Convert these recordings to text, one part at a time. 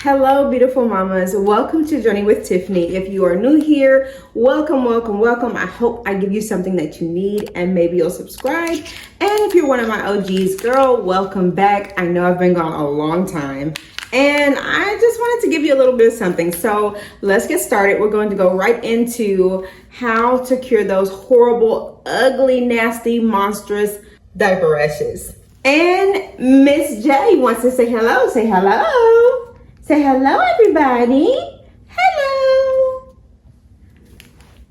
Hello, beautiful mamas. Welcome to Journey with Tiffany. If you are new here, welcome, welcome, welcome. I hope I give you something that you need and maybe you'll subscribe. And if you're one of my OGs, girl, welcome back. I know I've been gone a long time and I just wanted to give you a little bit of something. So let's get started. We're going to go right into how to cure those horrible, ugly, nasty, monstrous diaper rashes. And Miss J wants to say hello. Say hello. Say hello, everybody. Hello.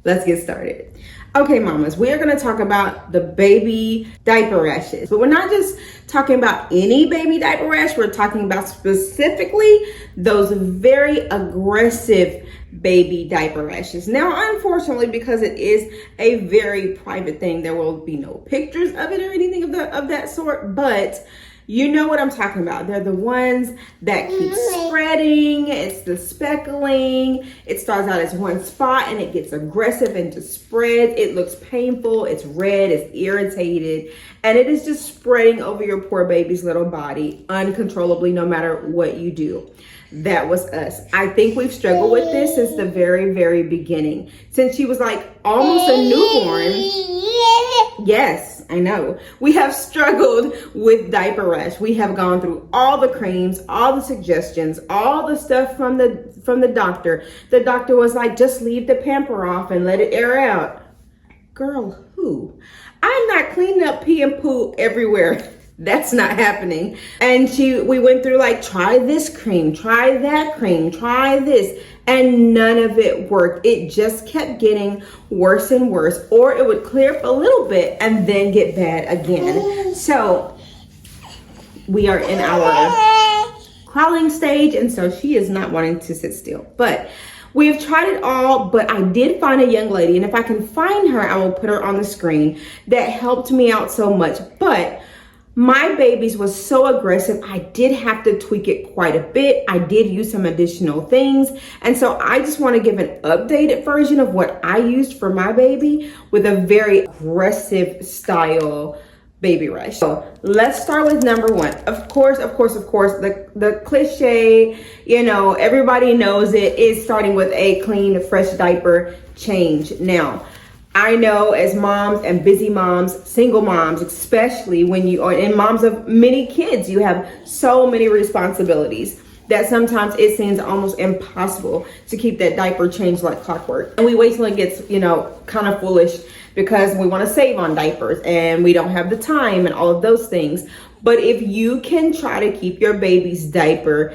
Let's get started. Okay, mamas, we are going to talk about the baby diaper rashes. But we're not just talking about any baby diaper rash. We're talking about specifically those very aggressive baby diaper rashes. Now, unfortunately, because it is a very private thing, there will be no pictures of it or anything of that sort. But you know what I'm talking about. They're the ones that keep spreading. It's the speckling. It starts out as one spot and it gets aggressive and just spreads. It looks painful. It's red. It's irritated. And it is just spreading over your poor baby's little body uncontrollably, no matter what you do. That was us. I think we've struggled with this since the very, very beginning. Since she was like almost a newborn. Yes, I know. We have struggled with diaper rash. We have gone through all the creams, all the suggestions, all the stuff from the doctor. The doctor was like, just leave the pamper off and let it air out. Girl, who? I'm not cleaning up pee and poo everywhere. That's not happening. And we went through like, try this cream, try that cream, try this. And none of it worked. It just kept getting worse and worse, or it would clear up a little bit and then get bad again. So we are in our crawling stage, and so she is not wanting to sit still. But we've tried it all, but I did find a young lady, and if I can find her, I will put her on the screen, that helped me out so much. But my baby's was so aggressive, I did have to tweak it quite a bit. I did use some additional things. And so I just want to give an updated version of what I used for my baby with a very aggressive style baby rash. So let's start with number one. Of course, the cliche, you know, everybody knows it, is starting with a clean, fresh diaper change. Now, I know as moms and busy moms, single moms, especially when you are, and moms of many kids, you have so many responsibilities that sometimes it seems almost impossible to keep that diaper changed like clockwork. And we wait till it gets, you know, kind of foolish because we want to save on diapers and we don't have the time and all of those things. But if you can try to keep your baby's diaper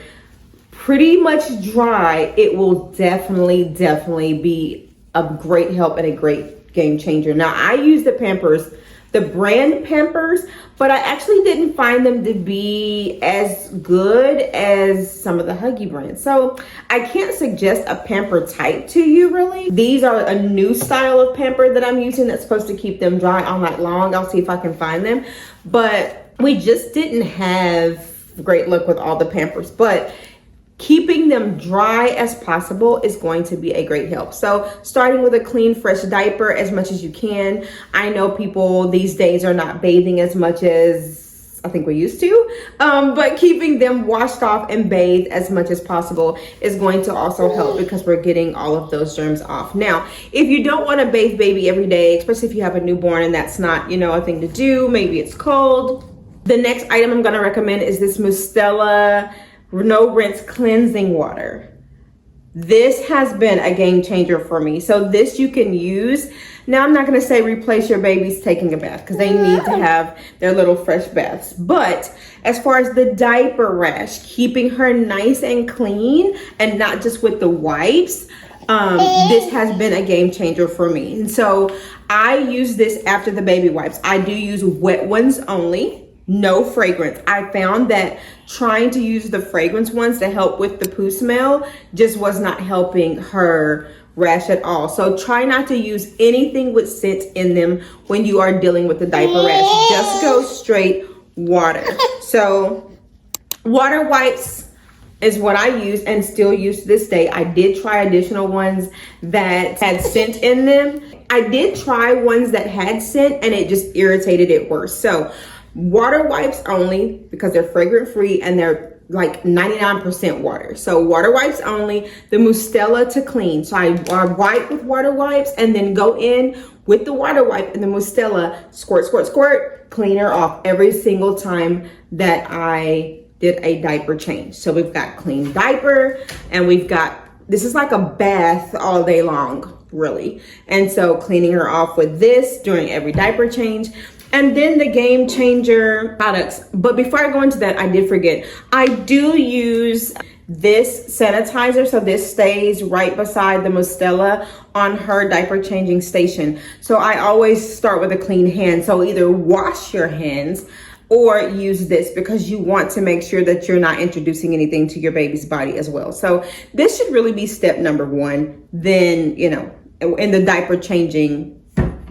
pretty much dry, it will definitely be a great help and a great game changer. Now, I use the Pampers, the brand Pampers, but I actually didn't find them to be as good as some of the Huggy brands. So I can't suggest a Pamper type to you, really. These are a new style of Pamper that I'm using that's supposed to keep them dry all night long. I'll see if I can find them. But we just didn't have great luck with all the Pampers. But keeping them dry as possible is going to be a great help. So starting with a clean, fresh diaper as much as you can. I know people these days are not bathing as much as I think we used to, but keeping them washed off and bathed as much as possible is going to also help because we're getting all of those germs off. Now, if you don't want to bathe baby every day, especially if you have a newborn and that's not, you know, a thing to do, maybe it's cold. The next item I'm going to recommend is this Mustela no rinse cleansing water. This has been a game changer for me. So this you can use. Now, I'm not going to say replace your baby's taking a bath because they need to have their little fresh baths. But as far as the diaper rash, keeping her nice and clean and not just with the wipes, this has been a game changer for me. And so I use this after the baby wipes. I do use wet ones only. No fragrance. I found that trying to use the fragrance ones to help with the poo smell just was not helping her rash at all. So try not to use anything with scent in them when you are dealing with the diaper rash. Just go straight water. So water wipes is what I use and still use to this day. I did try additional ones that had scent in them. I did try ones that had scent and it just irritated it worse. So water wipes only because they're fragrant free and they're like 99% water. So water wipes only, the Mustela to clean. So I wipe with water wipes and then go in with the water wipe and the Mustela, squirt, squirt, squirt, clean her off every single time that I did a diaper change. So we've got clean diaper and we've got, this is like a bath all day long, really. And so cleaning her off with this during every diaper change. And then the game changer products. But before I go into that, I did forget. I do use this sanitizer. So this stays right beside the Mustela on her diaper changing station. So I always start with a clean hand. So either wash your hands or use this because you want to make sure that you're not introducing anything to your baby's body as well. So this should really be step number one. Then, you know, in the diaper changing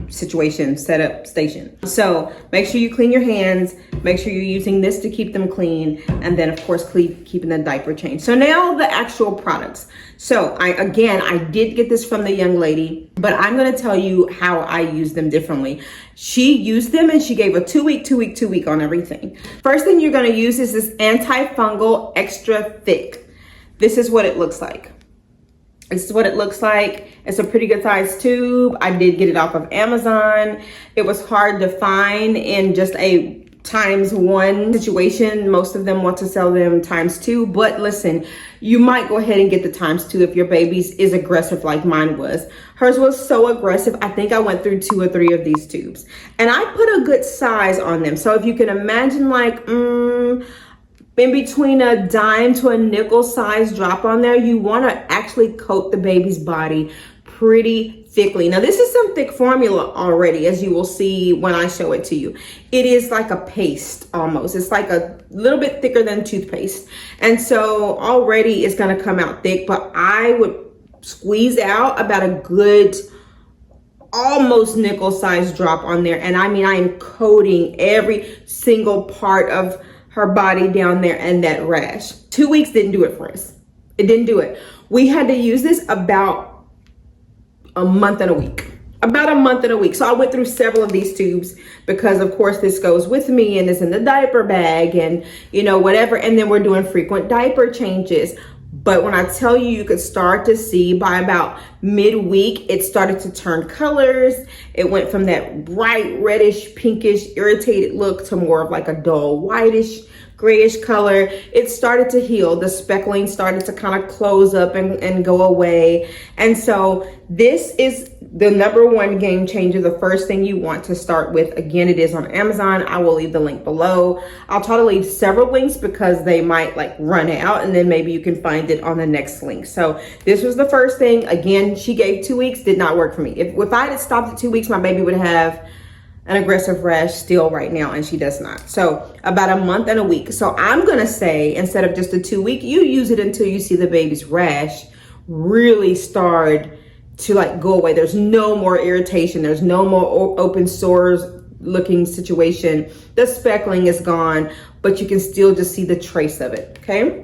situation, setup station. So make sure you clean your hands, make sure you're using this to keep them clean, and then of course keeping the diaper change. So now the actual products. So I did get this from the young lady, but I'm going to tell you how I use them differently. She used them and she gave a 2 week on everything. First thing you're going to use is this antifungal extra thick. This is what it looks like. This is what it looks like. It's a pretty good size tube. I did get it off of Amazon. It was hard to find in just a ×1 situation. Most of them want to sell them ×2, but listen, you might go ahead and get the ×2 if your baby's is aggressive like mine was. Hers was so aggressive. I think I went through 2 or 3 of these tubes and I put a good size on them. So if you can imagine like, in between a dime to a nickel size drop on there, you want to actually coat the baby's body pretty thickly. Now this is some thick formula already, as you will see when I show it to you. It is like a paste almost. It's like a little bit thicker than toothpaste. And so already it's going to come out thick, but I would squeeze out about a good almost nickel size drop on there. And I mean, I am coating every single part of her body down there and that rash. 2 weeks didn't do it for us. It didn't do it. We had to use this about a month and a week. About a month and a week. So I went through several of these tubes because of course this goes with me and it's in the diaper bag and you know, whatever. And then we're doing frequent diaper changes. But when I tell you, you could start to see by about midweek, it started to turn colors. It went from that bright reddish, pinkish, irritated look to more of like a dull whitish, grayish color. It started to heal. The speckling started to kind of close up and go away. And so this is the #1 game changer. The first thing you want to start with. Again, it is on Amazon. I will leave the link below. I'll try to leave several links because they might like run out and then maybe you can find it on the next link. So this was the first thing. Again, she gave 2 weeks, did not work for me. If I had stopped at 2 weeks, my baby would have an aggressive rash still right now, and she does not. So about a month and a week. So I'm gonna say instead of just a 2 week, you use it until you see the baby's rash really start to like go away. There's no more irritation. There's no more open sores looking situation. The speckling is gone, but you can still just see the trace of it, okay?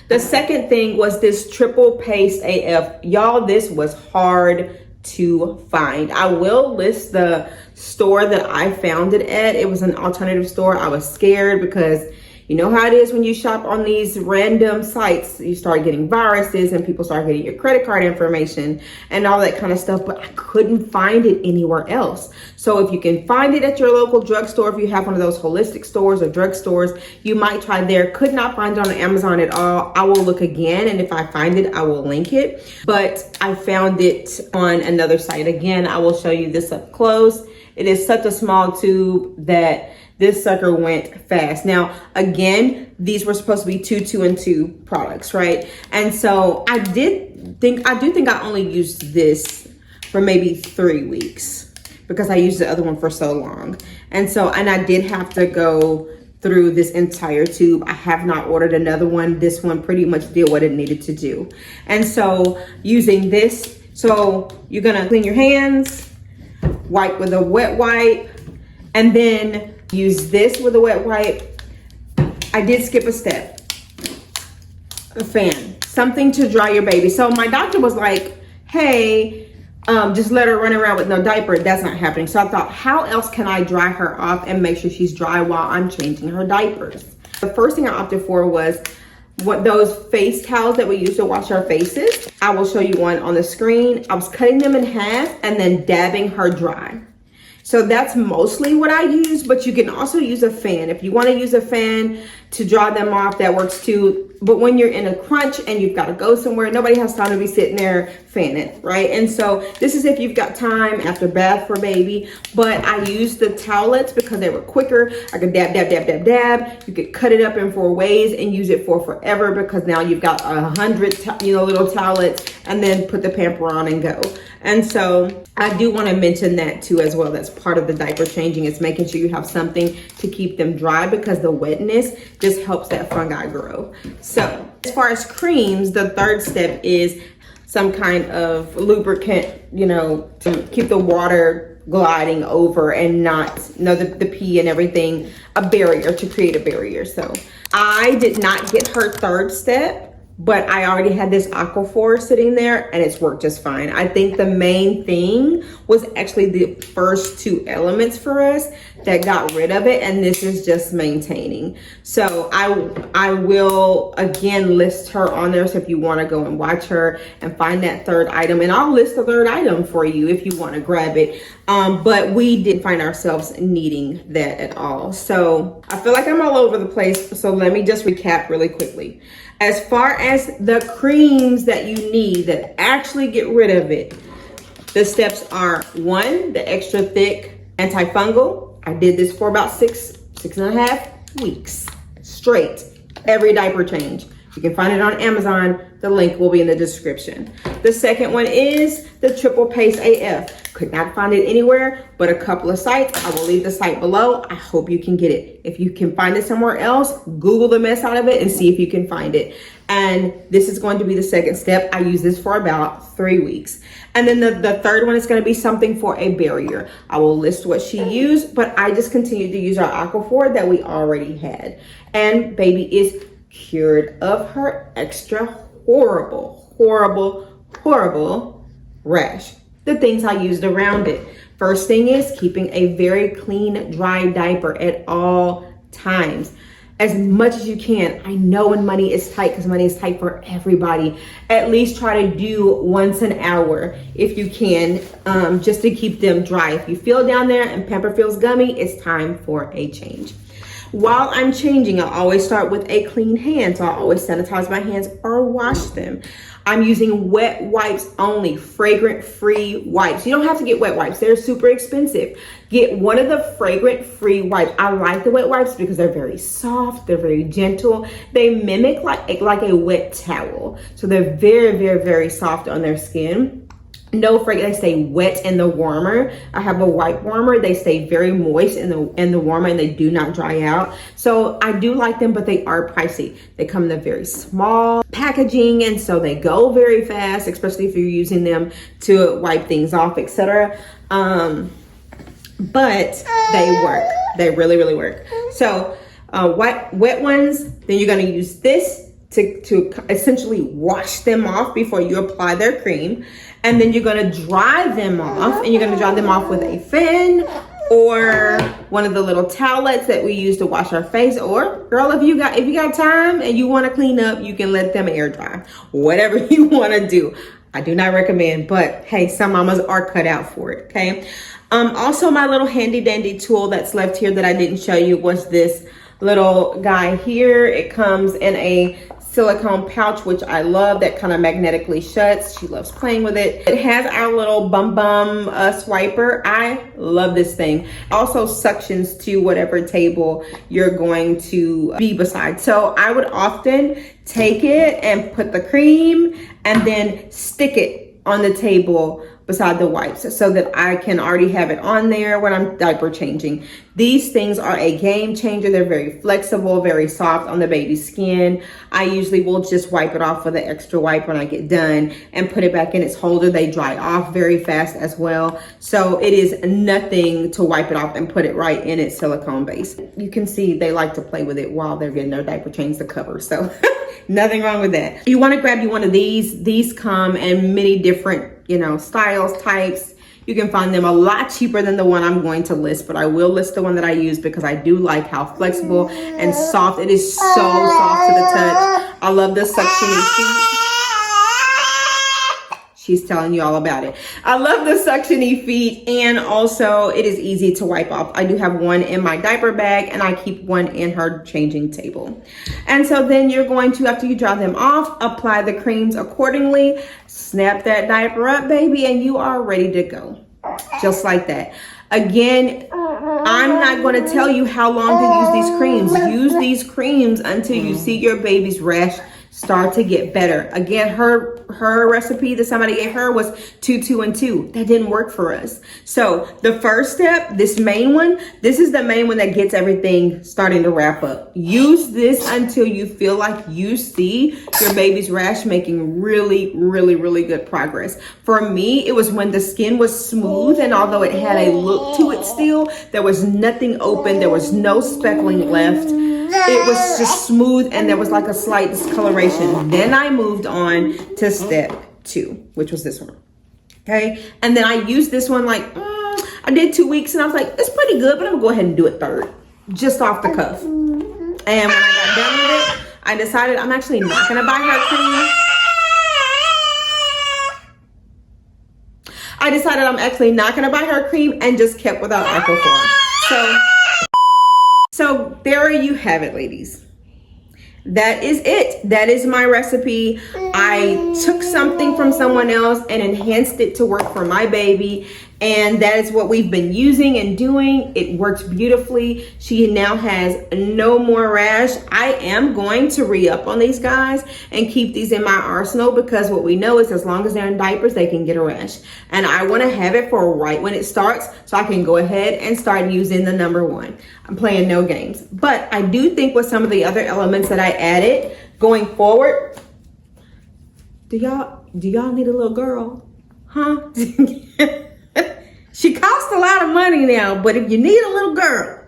The second thing was this Trple Paste AF. Y'all, this was hard to find. I will list the store that I found it at. It was an alternative store. I was scared because you know how it is when you shop on these random sites. You start getting viruses and people start getting your credit card information and all that kind of stuff, but I couldn't find it anywhere else. So if you can find it at your local drugstore, if you have one of those holistic stores or drugstores, you might try there. Could not find it on Amazon at all. I will look again, and if I find it, I will link it. But I found it on another site. Again, I will show you this up close. It is such a small tube that this sucker went fast. Now, again, these were supposed to be 2, 2, and 2 products, right? And so I do think I only used this for maybe 3 weeks because I used the other one for so long. And I did have to go through this entire tube. I have not ordered another one. This one pretty much did what it needed to do. And so using this, so you're gonna clean your hands, wipe with a wet wipe, and then use this with a wet wipe. I did skip a step. A fan, something to dry your baby. So my doctor was like, hey, just let her run around with no diaper. That's not happening. So I thought, how else can I dry her off and make sure she's dry while I'm changing her diapers? The first thing I opted for was what those face towels that we use to wash our faces. I will show you one on the screen. I was cutting them in half and then dabbing her dry. So that's mostly what I use, but you can also use a fan. If you want to use a fan to dry them off, that works too. But when you're in a crunch and you've got to go somewhere, nobody has time to be sitting there fanning, right? And so this is if you've got time after bath for baby. But I use the towelettes because they were quicker. I could dab, dab, dab, dab, dab. You could cut it up in 4 ways and use it for forever, because now you've got 100, little towelettes, and then put the pamper on and go. And so I do want to mention that too as well. That's part of the diaper changing. It's making sure you have something to keep them dry, because the wetness just helps that fungi grow. So as far as creams, the third step is some kind of lubricant, to keep the water gliding over and not, the pee and everything, a barrier, to create a barrier. So I did not get her third step, but I already had this Aquaphor sitting there and it's worked just fine. I think the main thing was actually the first 2 elements for us that got rid of it, and this is just maintaining. So I will again list her on there, so if you want to go and watch her and find that third item, and I'll list the third item for you if you want to grab it. But we didn't find ourselves needing that at all. So I feel like I'm all over the place, so let me just recap really quickly. As far as the creams that you need that actually get rid of it, the steps are: 1, the extra thick antifungal. I did this for about 6.5 weeks straight, every diaper change. You can find it on Amazon. The link will be in the description. The second one is the Trple Paste AF. Could not find it anywhere but a couple of sites. I will leave the site below. I hope you can get it. If you can find it somewhere else, Google the mess out of it and see if you can find it. And this is going to be the second step. I use this for about 3 weeks. And then the third one is going to be something for a barrier. I will list what she used, but I just continued to use our Aquaphor that we already had. And baby is cured of her extra horrible rash. The things I used around it. First thing is keeping a very clean, dry diaper at all times. As much as you can. I know when money is tight, because money is tight for everybody. At least try to do once an hour if you can, just to keep them dry. If you feel down there and Pamper feels gummy, it's time for a change. While I'm changing, I always start with a clean hand. So I always sanitize my hands or wash them. I'm using wet wipes only, fragrant-free wipes. You don't have to get wet wipes. They're super expensive. Get one of the fragrant-free wipes. I like the wet wipes because they're very soft. They're very gentle. They mimic like a wet towel. So they're very, very, very soft on their skin. No fragrance. They stay wet in the warmer. I have a wipe warmer. They stay very moist in the warmer, and they do not dry out. So I do like them, but they are pricey. They come in a very small packaging, and so they go very fast, especially if you're using them to wipe things off, etc. But they work. They really, really work. So wet ones, then you're going to use this to essentially wash them off before you apply their cream. And then you're gonna dry them off, and you're gonna dry them off with a fan or one of the little towelettes that we use to wash our face. Or girl, if you got time and you wanna clean up, you can let them air dry. Whatever you wanna do. I do not recommend, but hey, some mamas are cut out for it, okay? Also, my little handy dandy tool that's left here that I didn't show you was this little guy here. It comes in a silicone pouch, which I love, that kind of magnetically shuts. She loves playing with it. It has our little bum swiper. I love this thing. Also suctions to whatever table you're going to be beside. So I would often take it and put the cream and then stick it on the table beside the wipes so that I can already have it on there when I'm diaper changing. These things are a game changer. They're very flexible, very soft on the baby's skin. I usually will just wipe it off with an extra wipe when I get done and put it back in its holder. They dry off very fast as well. So it is nothing to wipe it off and put it right in its silicone base. You can see they like to play with it while they're getting their diaper changed, the cover. So nothing wrong with that. If you want to grab you one of these come in many different, styles, types. You can find them a lot cheaper than the one I'm going to list, but I will list the one that I use because I do like how flexible and soft. It is so soft to the touch. I love the suctiony feet. She's telling you all about it. I love the suctiony feet, and also it is easy to wipe off. I do have one in my diaper bag, and I keep one in her changing table. And so then you're going to, after you dry them off, apply the creams accordingly, snap that diaper up, baby, and you are ready to go. Just like that. Again, I'm not going to tell you how long to use these creams. Use these creams until you see your baby's rash start to get better. Again, her recipe that somebody gave her was 2, 2, and 2. That didn't work for us. So the first step, this main one, this is the main one that gets everything starting to wrap up. Use this until you feel like you see your baby's rash making really, really, really good progress. For me, it was when the skin was smooth, and although it had a look to it still, there was nothing open, there was no speckling left. It was just smooth, and there was like a slight discoloration. Then I moved on to step 2, which was this one. Okay. And then I used this one like, I did 2 weeks, and I was like, it's pretty good, but I'm gonna go ahead and do it 3rd, just off the cuff. And when I got done with it, I decided I'm actually not gonna buy her cream. I decided I'm actually not gonna buy her cream and just kept without Aquaphor. So there you have it, ladies. That is it. That is my recipe. I took something from someone else and enhanced it to work for my baby. And that is what we've been using and doing. It works beautifully. She now has no more rash. I am going to re-up on these guys and keep these in my arsenal, because what we know is as long as they're in diapers, they can get a rash. And I want to have it for right when it starts, so I can go ahead and start using the number 1. I'm playing no games. But I do think with some of the other elements that I added going forward, do y'all need a little girl? Huh? She costs a lot of money now, but if you need a little girl,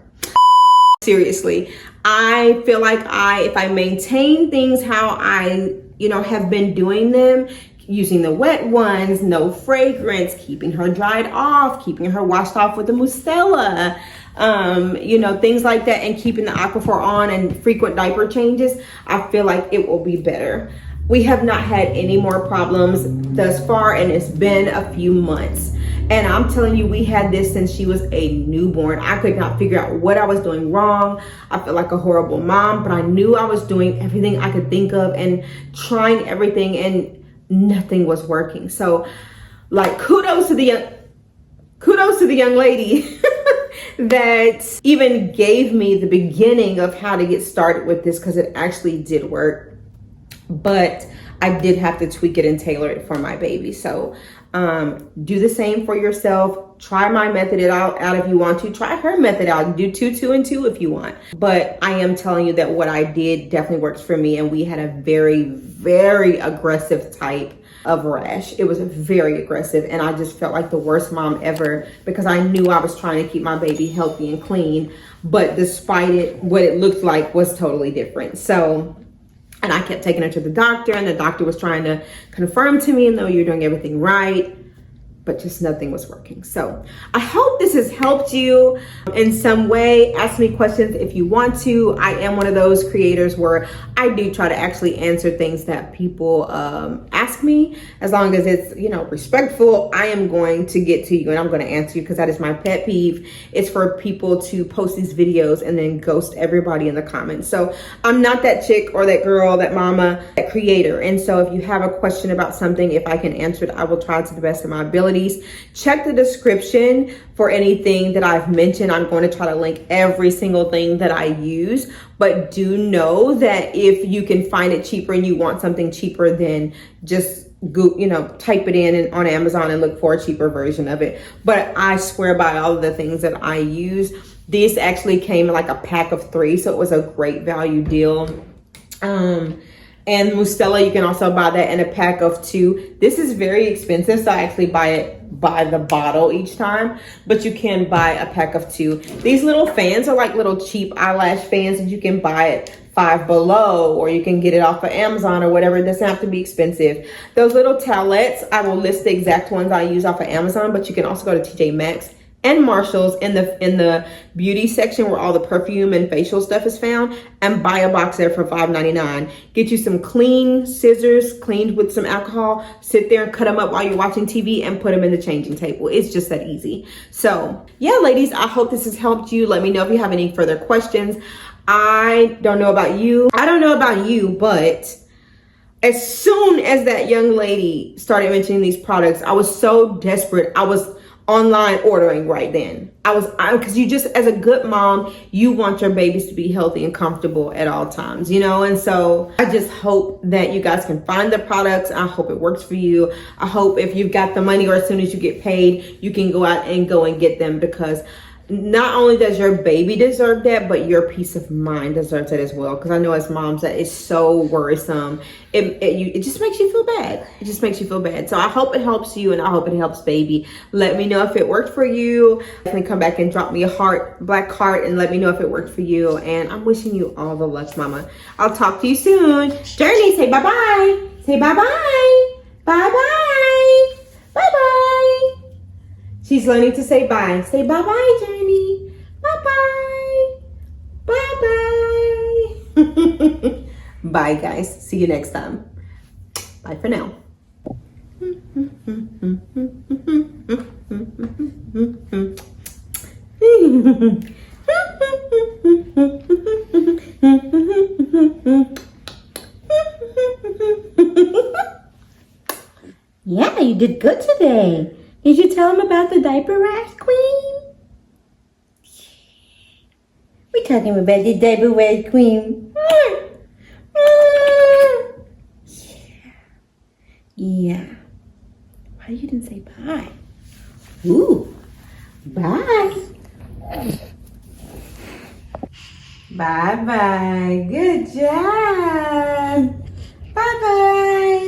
seriously, I feel like if I maintain things how I, have been doing them, using the wet ones, no fragrance, keeping her dried off, keeping her washed off with the Mustela, things like that, and keeping the Aquaphor on and frequent diaper changes, I feel like it will be better. We have not had any more problems thus far, and it's been a few months. And I'm telling you, we had this since she was a newborn. I could not figure out what I was doing wrong. I felt like a horrible mom, but I knew I was doing everything I could think of and trying everything, and nothing was working. So, like, kudos to the young lady that even gave me the beginning of how to get started with this, because it actually did work. But I did have to tweak it and tailor it for my baby. So do the same for yourself. Try my method out if you want to. Try her method out. Do 2, 2, and 2 if you want. But I am telling you that what I did definitely works for me. And we had a very, very aggressive type of rash. It was very aggressive, and I just felt like the worst mom ever, because I knew I was trying to keep my baby healthy and clean, but despite it, what it looked like was totally different. So, and I kept taking her to the doctor, and the doctor was trying to confirm to me, no, you're doing everything right, but just nothing was working. So I hope this has helped you in some way. Ask me questions if you want to. I am one of those creators where I do try to actually answer things that people ask me. As long as it's, respectful, I am going to get to you, and I'm going to answer you, because that is my pet peeve. It's for people to post these videos and then ghost everybody in the comments. So I'm not that chick or that girl, that mama, that creator. And so if you have a question about something, if I can answer it, I will try to the best of my ability. Check the description for anything that I've mentioned. I'm going to try to link every single thing that I use, but do know that if you can find it cheaper and you want something cheaper, then just go, type it in on Amazon and look for a cheaper version of it. But I swear by all of the things that I use. This actually came in like a pack of 3, so it was a great value deal. And Mustela, you can also buy that in a pack of 2. This is very expensive, so I actually buy it buy the bottle each time, but you can buy a pack of 2. These little fans are like little cheap eyelash fans that you can buy at Five Below, or you can get it off of Amazon or whatever. It doesn't have to be expensive. Those little towelettes, I will list the exact ones I use off of Amazon, but you can also go to TJ Maxx and Marshalls in the beauty section where all the perfume and facial stuff is found, and buy a box there for $5.99. Get you some clean scissors, cleaned with some alcohol. Sit there and cut them up while you're watching TV and put them in the changing table. It's just that easy. So yeah, ladies, I hope this has helped you. Let me know if you have any further questions. I don't know about you. But as soon as that young lady started mentioning these products, I was so desperate. I was online ordering right then. Because you just, as a good mom, you want your babies to be healthy and comfortable at all times, you know? And so I just hope that you guys can find the products. I hope it works for you. I hope if you've got the money, or as soon as you get paid, you can go out and get them, because not only does your baby deserve that, but your peace of mind deserves it as well. Because I know as moms that it's so worrisome. It just makes you feel bad. It just makes you feel bad. So I hope it helps you, and I hope it helps baby. Let me know if it worked for you. Definitely come back and drop me a black heart, and let me know if it worked for you. And I'm wishing you all the luck, mama. I'll talk to you soon. Journey, say bye-bye. Say bye-bye. Bye-bye. Bye-bye. She's learning to say bye. Say bye-bye, Journey. Bye-bye. Bye-bye. Bye, guys. See you next time. Bye for now. Yeah, you did good today. Did you tell him about the diaper rash, queen? We're talking about the diaper rash, queen. Yeah. Why you didn't say bye? Ooh, bye. Bye-bye. Good job. Bye-bye.